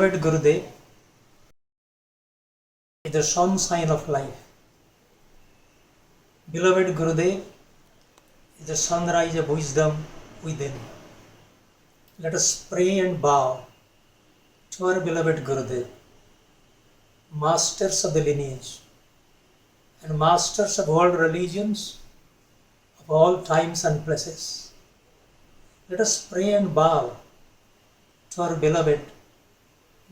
beloved Gurudev is the sunshine of life. Beloved Gurudev is the sunrise of wisdom within. Let us pray and bow to our beloved Gurudev, masters of the lineage and masters of all religions of all times and places. Let us pray and bow to our beloved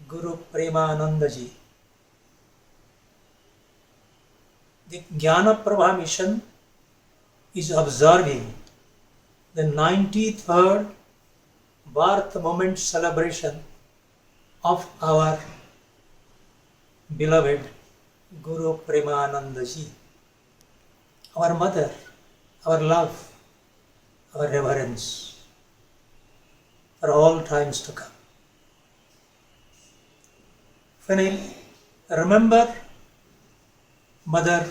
Guru Premanandaji. The Jnana-Prabha mission is observing the 93rd birth moment celebration of our beloved Guru Premanandaji, our mother, our love, our reverence for all times to come. When I remember Mother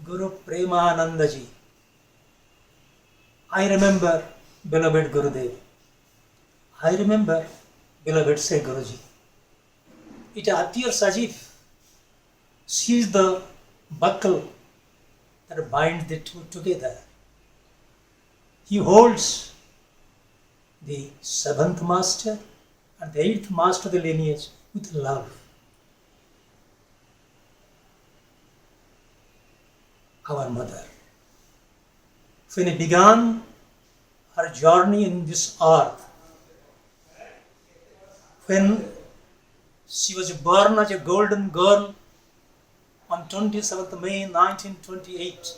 Guru Premanandaji, I remember beloved Gurudev. I remember beloved Sri Guruji. It appears as if she is the buckle that binds the two together. He holds the seventh master and the eighth master of the lineage with love. Our mother. When she began her journey in this earth, when she was born as a golden girl on 27th May 1928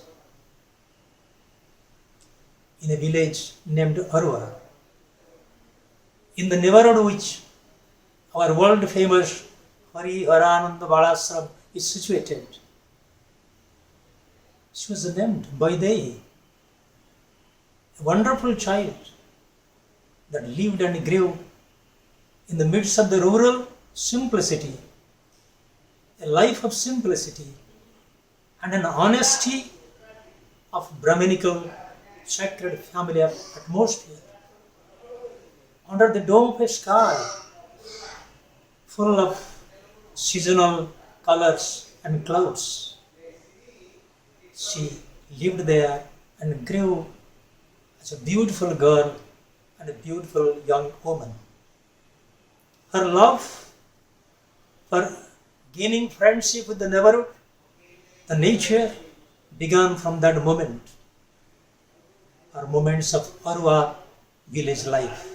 in a village named Arua, in the neighborhood of which our world famous Hari Harananda Balashram is situated. She was named Vaidai, a wonderful child that lived and grew in the midst of the rural simplicity, a life of simplicity and an honesty of Brahminical sacred family atmosphere. Under the dome of a sky full of seasonal colors and clouds, she lived there and grew as a beautiful girl and a beautiful young woman. Her love for gaining friendship with the neighborhood, the nature, began from that moment. Her moments of Arua village life.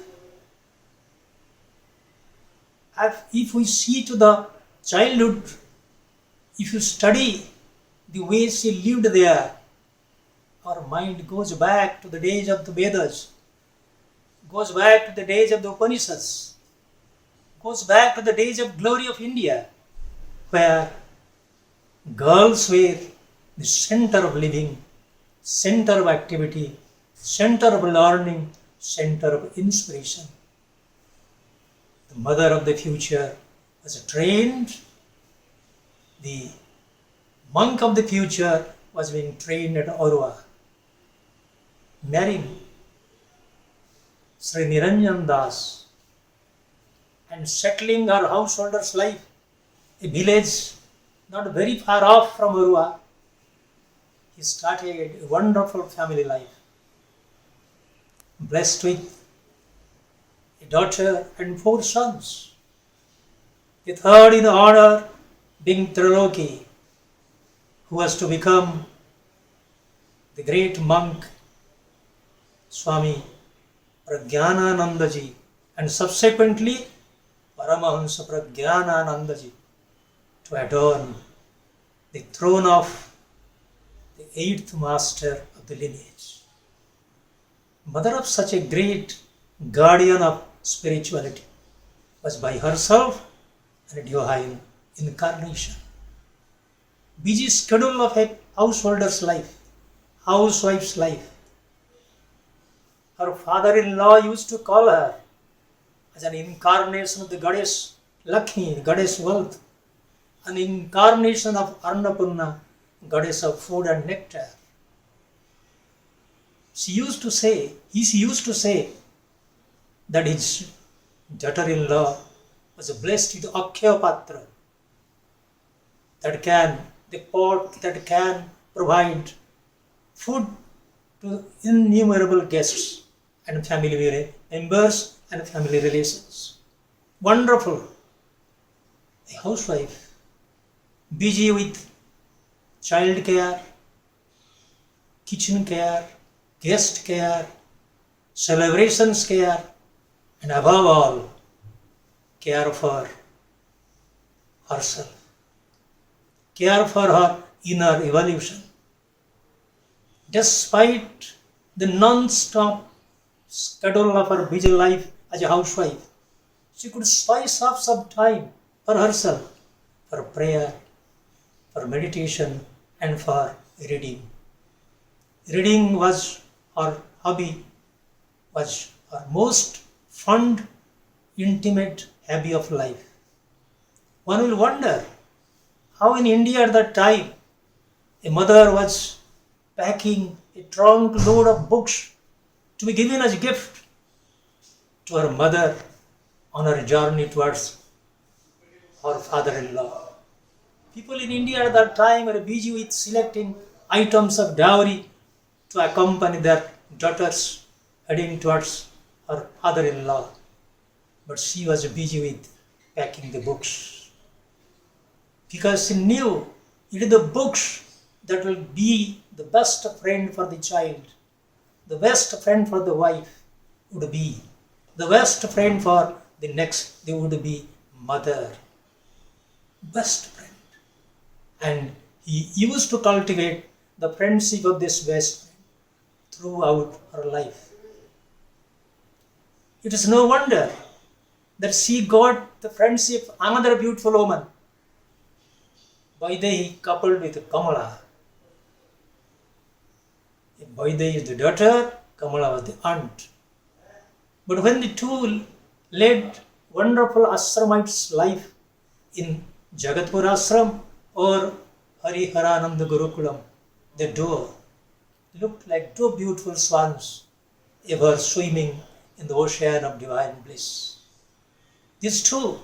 If we see to the childhood, if you study the way she lived there, our mind goes back to the days of the Vedas, goes back to the days of the Upanishads, goes back to the days of glory of India, where girls were the center of living, center of activity, center of learning, center of inspiration. The mother of the future was trained, the monk of the future was being trained at Arua, marrying Sri Niranjan Das and settling her householder's life, a village not very far off from Arua. He started a wonderful family life, blessed with a daughter and 4 sons. The third in order being Triloki, who was to become the great monk Swami Pragyananandaji and subsequently Paramahansa Pragyananandaji, to adorn the throne of the 8th master of the lineage. Mother of such a great guardian of spirituality was by herself a divine incarnation. Busy schedule of a householder's life, housewife's life. Her father-in-law used to call her as an incarnation of the goddess Lakshmi, goddess wealth, an incarnation of Annapurna, goddess of food and nectar. He used to say that his daughter-in-law was blessed with Akshaya Patra, the pot that can provide food to innumerable guests and family members and family relations. Wonderful. A housewife, busy with child care, kitchen care, guest care, celebrations care, and above all, care for herself, care for her inner evolution. Despite the non-stop schedule of her busy life as a housewife, she could slice off some time for herself, for prayer, for meditation, and for reading. Reading was her hobby, was her most fond, intimate hobby of life. One will wonder how in India at that time a mother was packing a trunk load of books to be given as a gift to her mother on her journey towards her father-in-law. People in India at that time were busy with selecting items of dowry to accompany their daughters heading towards her father-in-law. But she was busy with packing the books. Because she knew it is the books that will be the best friend for the child. The best friend for the wife would be. The best friend for the next, they would be mother. Best friend. And he used to cultivate the friendship of this best friend throughout her life. It is no wonder that she got the friendship of another beautiful woman, Vaidehi, coupled with Kamala. Vaidehi is the daughter, Kamala was the aunt. But when the two led wonderful Ashramites life in Jagatpur Ashram or Hariharananda Gurukulam, the duo looked like two beautiful swans ever swimming in the ocean of divine bliss. These two,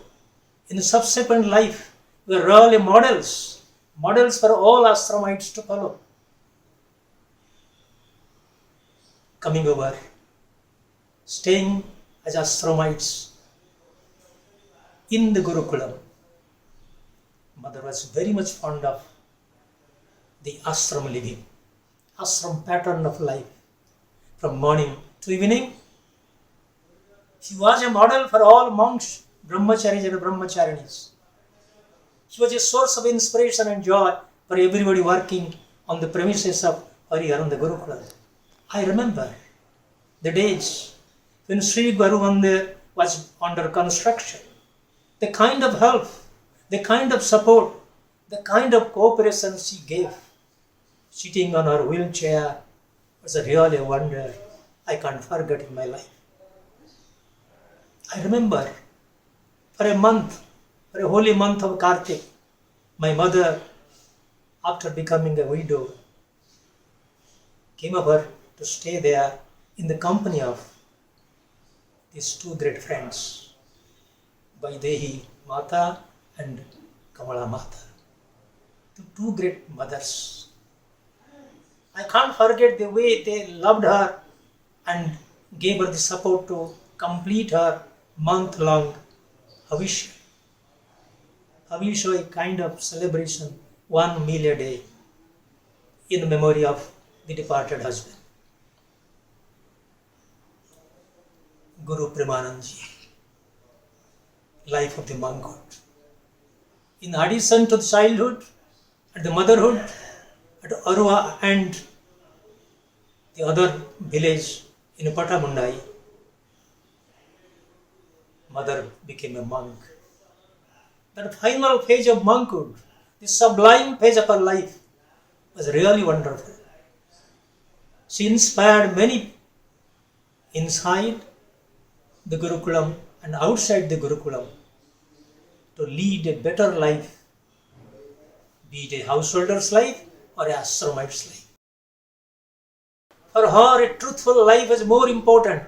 in the subsequent life, were really models for all Ashramites to follow. Coming over, staying as Ashramites in the Gurukulam, mother was very much fond of the ashram living, ashram pattern of life. From morning to evening, she was a model for all monks, brahmacharis and brahmacharinis. She was a source of inspiration and joy for everybody working on the premises of Hariharananda Gurukulam. I remember the days when Sri Guru Mandir was under construction. The kind of help, the kind of support, the kind of cooperation she gave, sitting on her wheelchair, was really a wonder I can't forget in my life. I remember for a month, for a holy month of Kartik, my mother, after becoming a widow, came over to stay there in the company of these two great friends, Vaidehi Mata and Kamala Mata, the two great mothers. I can't forget the way they loved her and gave her the support to complete her month-long Havisha. Havisha, a kind of celebration, 1 meal a day in memory of the departed husband. Guru Premanandji, life of the monkhood. In addition to the childhood and the motherhood at Arua and the other village in Patamundai, mother became a monk. That final phase of monkhood, the sublime phase of her life, was really wonderful. She inspired many inside the Gurukulam and outside the Gurukulam to lead a better life, be it a householder's life or a ashramite's life. For her, a truthful life is more important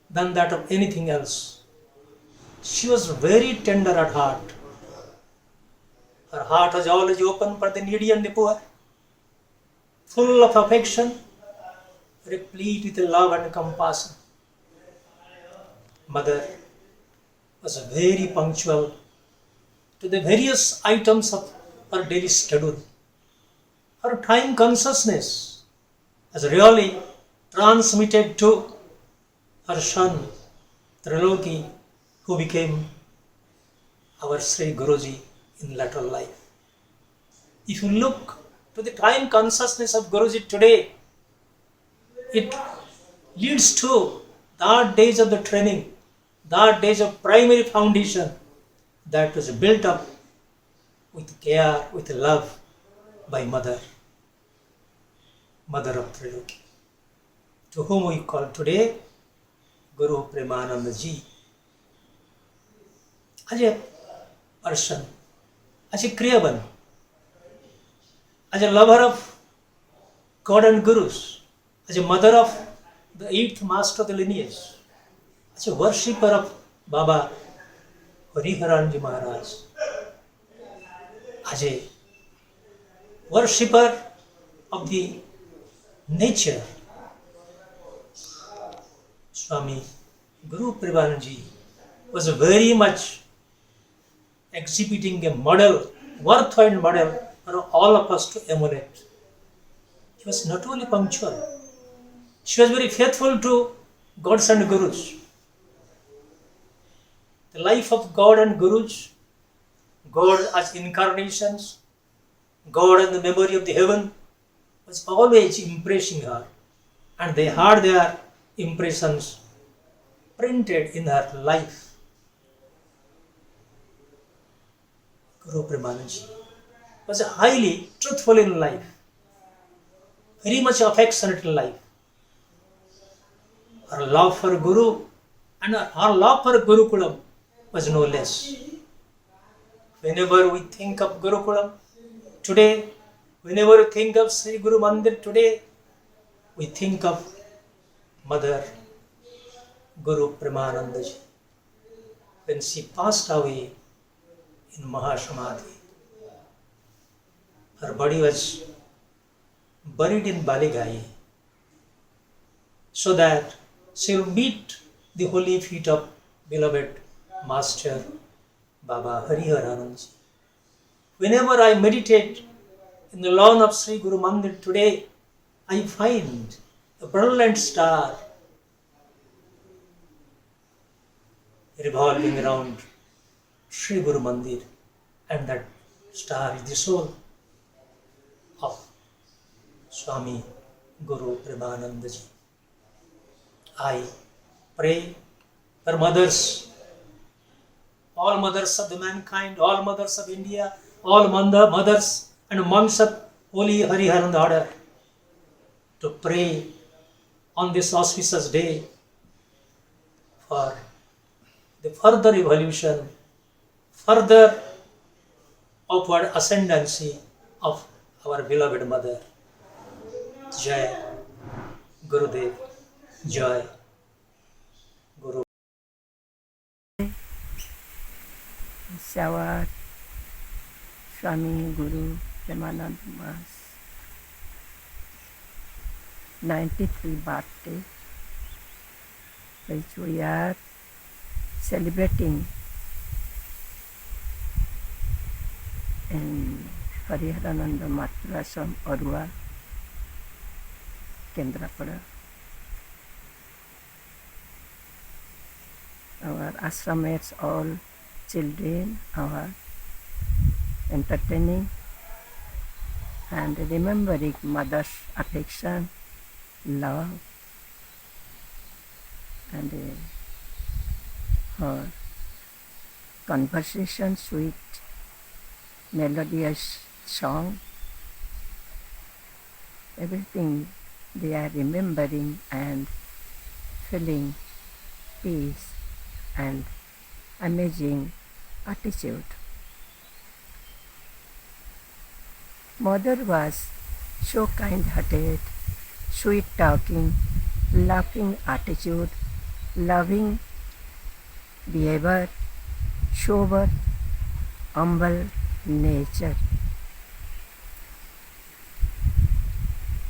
than that of anything else. She was very tender at heart. Her heart was always open for the needy and the poor, full of affection, replete with love and compassion. Mother was very punctual to the various items of her daily schedule. Her time consciousness has really transmitted to her son, Triloki, who became our Sri Guruji in later life. If you look to the time consciousness of Guruji today, it leads to that days of the training, that days of primary foundation that was built up with care, with love by Mother of Triloki, to whom we call today Guru Premananda Ji. As a person, as a Kriyaban, as a lover of God and Gurus, as a mother of the 8th master of the lineage, as a worshipper of Baba Hariharanji Maharaj, as a worshipper of the nature, Swami Guru Premanandaji was very much exhibiting a model, worthwhile model for all of us to emulate. He was not only punctual, she was very faithful to gods and Gurus. The life of God and Gurus, God as incarnations, God and the memory of the heaven, was always impressing her, and they had their impressions printed in her life. Guru Premanandaji was highly truthful in life, very much affectionate in life. Her love for Guru and her love for Gurukulam was no less. Whenever we think of Gurukulam today, whenever we think of Sri Guru Mandir today, we think of Mother Guru Premanandaji. When she passed away in Mahasamadhi, her body was buried in Baligai so that she will meet the holy feet of beloved Master Baba Hariharanji. Whenever I meditate in the lawn of Sri Guru Mandir today, I find a brilliant star revolving around Sri Guru Mandir, and that star is the soul of Swami Guru Premanandaji. I pray for mothers, all mothers of the mankind, all mothers of India, all mothers and monks of Holy Hariharanda order, to pray on this auspicious day for the further evolution, further upward ascendancy of our beloved Mother. Jai Gurudev, Jai Guru. Our Swami Guru Premanand Maharaj 93rd birthday, which we are celebrating in Hariharananda Matrashram Arua, Kendrapada. Our ashramates, all children, our entertaining and remembering mother's affection, love, and her conversation, sweet, melodious song, everything they are remembering and feeling peace and amazing attitude. Mother was so kind-hearted, sweet-talking, laughing attitude, loving behavior, sober, humble nature.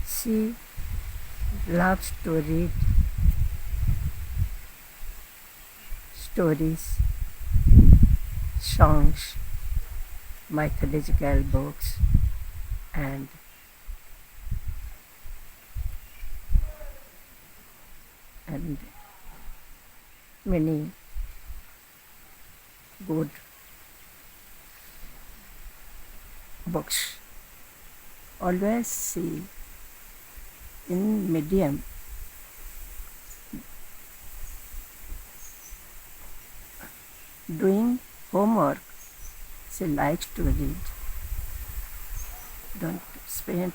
She loves to read stories, songs, mythological books, and many good books. Always see in medium doing homework. She likes to read. Don't spend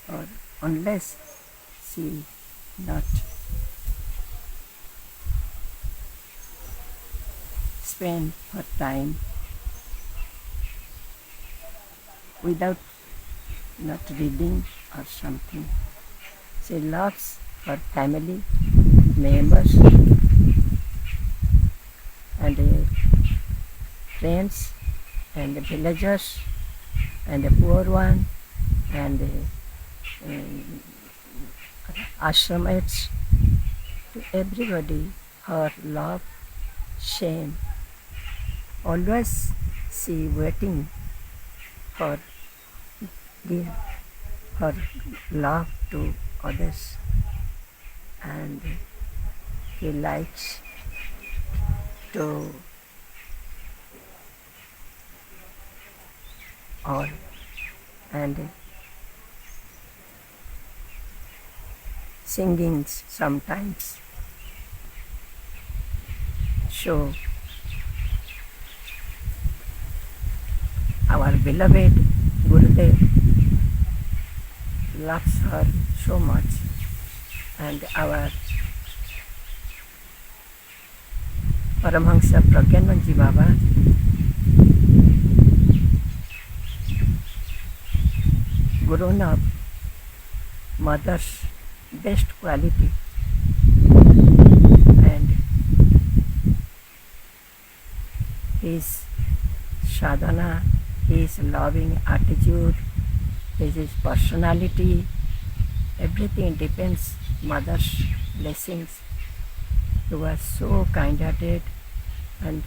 or unless she not spend her time without not reading or something. She loves her family members and friends and villagers and the poor one and ashramites. To everybody her love, same. Always she waiting for give her love to others, and he likes to all, and singing sometimes. So our beloved Gurudev loves her so much, and our Paramahansa Pragyananji Baba grown up mother's best quality, and his sadhana, his loving attitude, his personality, everything depends mother's blessings. He was so kind-hearted and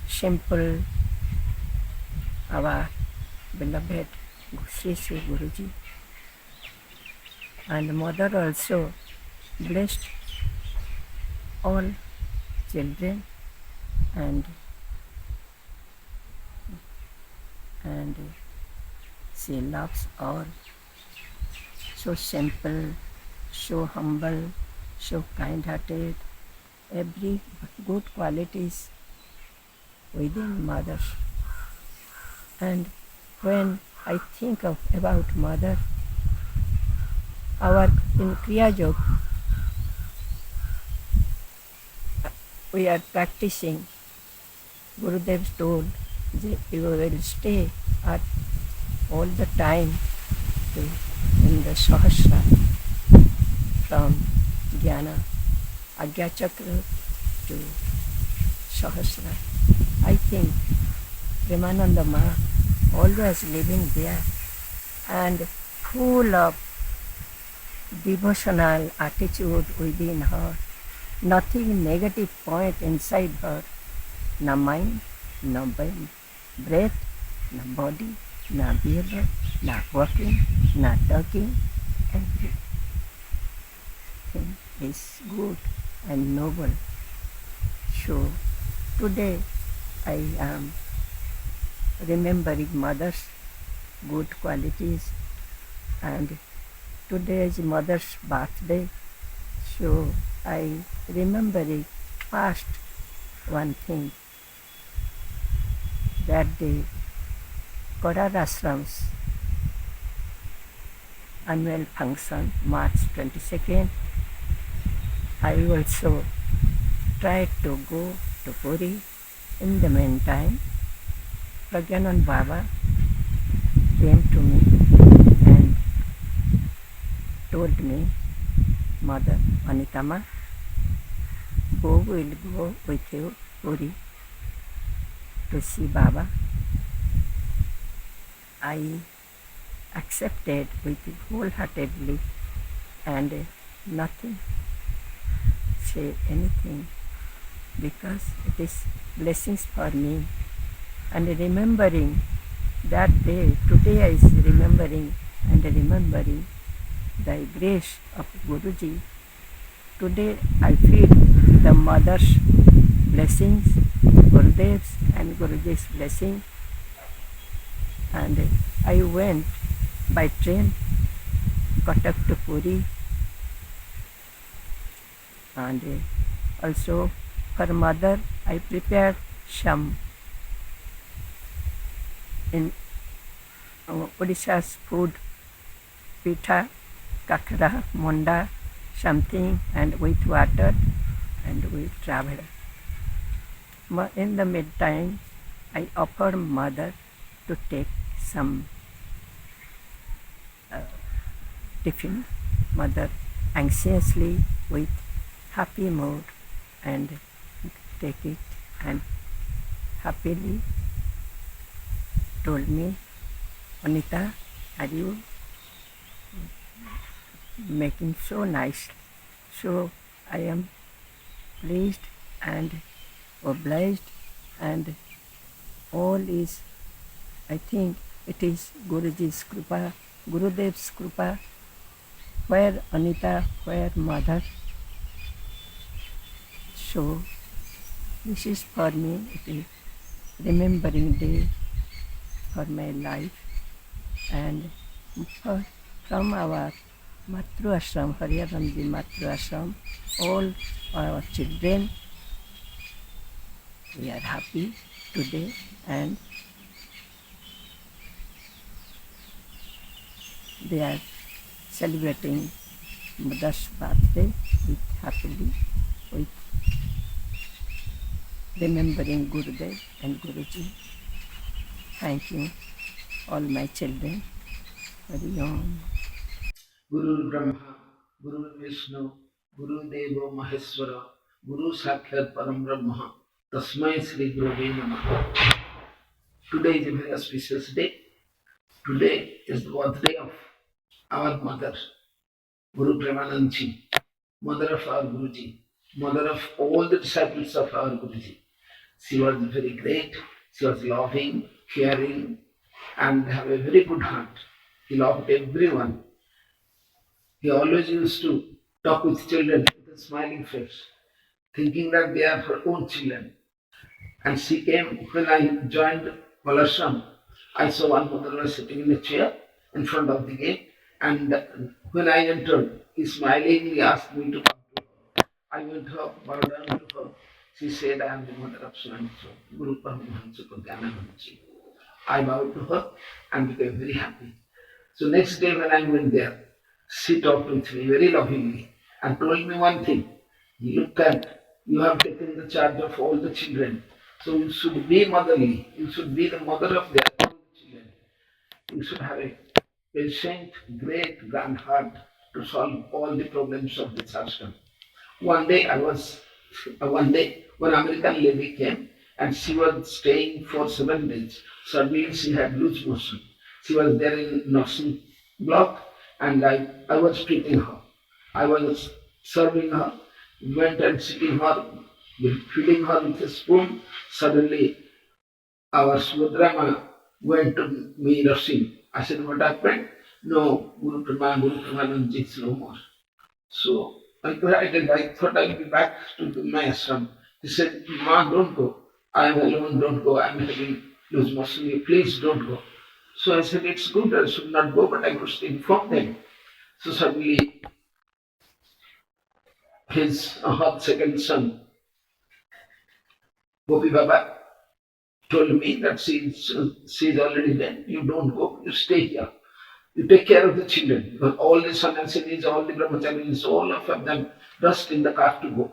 simple, our beloved Sri Sri Guruji. And mother also blessed all children, and she loves all. So simple, so humble, so kind-hearted, every good qualities within mother. And when I think about mother, our in Kriya Yoga, we are practicing. Gurudev told that you will stay at all the time in the Sahasra, from Jnana Agya Chakra to Sahasra. I think Premananda Ma always living there and full of devotional attitude within her, nothing negative point inside her, no mind, no breath, no body, no behavior, no walking, no talking, everything is good and noble. So today I am remembering mother's good qualities, and today is mother's birthday, so I remembering past one thing. That day, Kodar Ashram's annual function, March 22nd, I also tried to go to Puri. In the meantime, Pragyanand Baba came to me and told me, Mother Anitama, Go will go with you Puri. to see Baba. I accepted with wholeheartedly and nothing say anything because it is blessings for me. And remembering that day, today I is remembering the grace of Guruji. Today I feel the mother's blessings, Gurudev's and Guruji's blessing. And I went by train Cuttack to Puri, and also for mother I prepared some in Odisha's food, pitha, kakra, monda, something, and with water, and we traveled. In the meantime, I offered mother to take some tiffin. Mother anxiously with happy mood and take it and happily told me, Anita, are you making so nice? So I am pleased and obliged, and all is, I think it is Guruji's Krupa, Gurudev's Krupa, where Anita, where mother. So this is for me, it is remembering day for my life, and from our Matru Ashram, Hariyaramji Matru Ashram, all our children, we are happy today, and they are celebrating mother's birthday with happily, with remembering Gurudev and Guruji. Thank you, all my children. Hari Om. Guru Brahma, Guru Vishnu, Guru Deva Maheswara, Guru Sakshat Param Brahma, Tasmai Sri Gurave Namaha. Today is a very auspicious day. Today is the birthday of our mother, Guru Premanandji, mother of our Guruji, mother of all the disciples of our Guruji. She was very great, she was loving, caring, and have a very good heart. He loved everyone. He always used to talk with children with a smiling face, thinking that they are her own children. And she came, when I joined Valashram, I saw one mother was sitting in a chair in front of the gate, and when I entered, he smilingly asked me to come to her. I went up, bowed down to her. She said, I am the mother of so and so, Guru Paramahansa Pradhyanahanji. I bowed to her and became very happy. So next day when I went there, she talked with me very lovingly and told me one thing. Look at, you have taken the charge of all the children. So you should be motherly. You should be the mother of their all the children. You should have a patient, great, grand heart to solve all the problems of this ashram. One day, one American lady came and she was staying for 7 days. Suddenly she had loose motion. She was there in nursing block, and I was treating her. I was serving her, went and sitting her, feeding her with a spoon. Suddenly our Sudrama went to me rushing. I said, what happened? No, Guru Premanandji is no more. So I cried, I thought I'll be back to my ashram. He said, Ma, don't go. I am alone, don't go. I am having loose motion. Please don't go. So I said, it's good, I should not go, but I must inform them. So suddenly his second son, Gopi Baba, told me that she's already dead. You don't go, you stay here. You take care of the children. Because all the sannyasis, all the brahmacharis, all of them rushed in the car to go.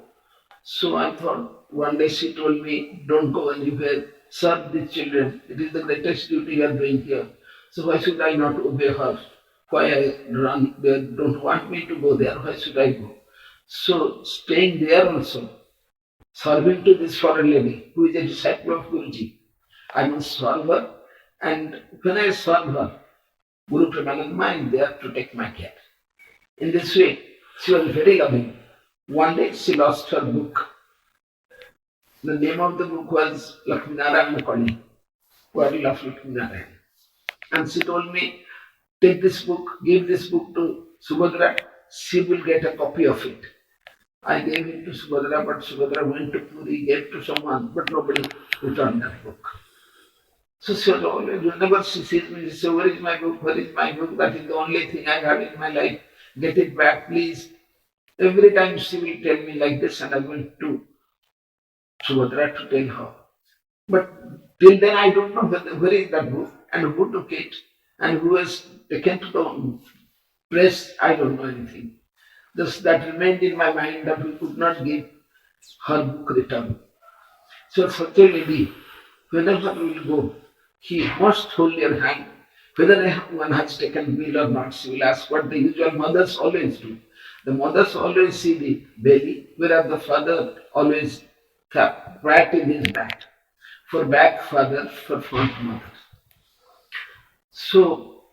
So I thought, one day she told me, don't go and you will serve the children. It is the greatest duty you are doing here. So why should I not obey her? Why I run? They don't want me to go there. Why should I go? So staying there also, serving to this foreign lady who is a disciple of Guruji. I must solve her. And when I solve her, Guru Premanand is there to take my care. In this way, she was very loving. One day she lost her book. The name of the book was Lakshminarayan Mukherjee, Quarrel of Lakshminarayan. And she told me, take this book, give this book to Subhadra, she will get a copy of it. I gave it to Subhadra, but Subhadra went to Puri, gave to someone, but nobody returned that book. So she was always, whenever she sees me, she says, where is my book, where is my book? That is the only thing I have in my life. Get it back, please. Every time she will tell me like this, and I went to Subhadra to tell her. But till then I don't know where is that book and who took it and who has taken to the press. I don't know anything. Just that remained in my mind that we could not give her book return. So such a lady, whenever we will go, he must hold your hand. Whether one has taken meal or not, she will ask what the usual mothers always do. The mothers always see the belly, whereas the father always pat in his back. For back father, for front mother. So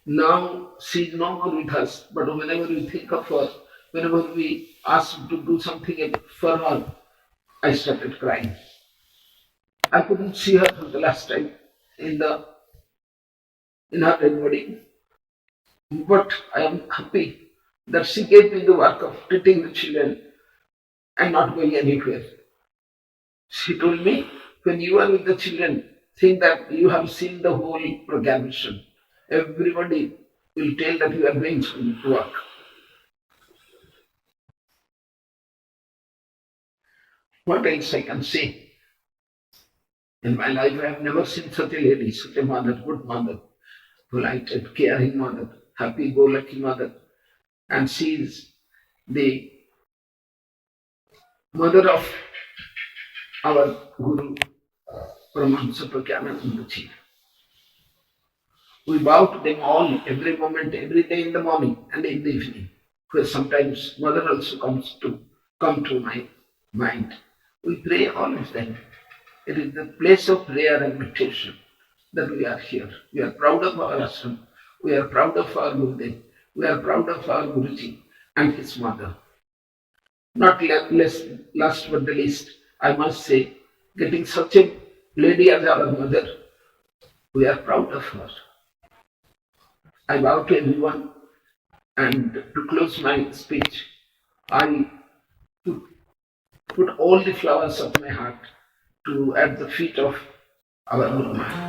now she is no more with us, but whenever we think of her, whenever we ask to do something for her, I started crying. I couldn't see her for the last time in her dead body. But I am happy that she gave me the work of treating the children and not going anywhere. She told me, when you are with the children, think that you have seen the whole proclamation. Everybody will tell that you are doing some work. What else I can say? In my life, I have never seen such a lady, such a mother, good mother, polite and caring mother, happy-go-lucky mother. And she is the mother of our Guru, Paramahansa Pragyananandaji. We bow to them all, every moment, every day in the morning and in the evening. Where sometimes mother also comes to my mind. We pray all of them. It is the place of prayer and meditation that we are here. We are proud of our ashram. We are proud of our Gurudev. We are proud of our Guruji and his mother. Not last but the least, I must say, getting such a lady as our mother, we are proud of her. I bow to everyone, and to close my speech, I put all the flowers of my heart at the feet of our Guru Maharaj.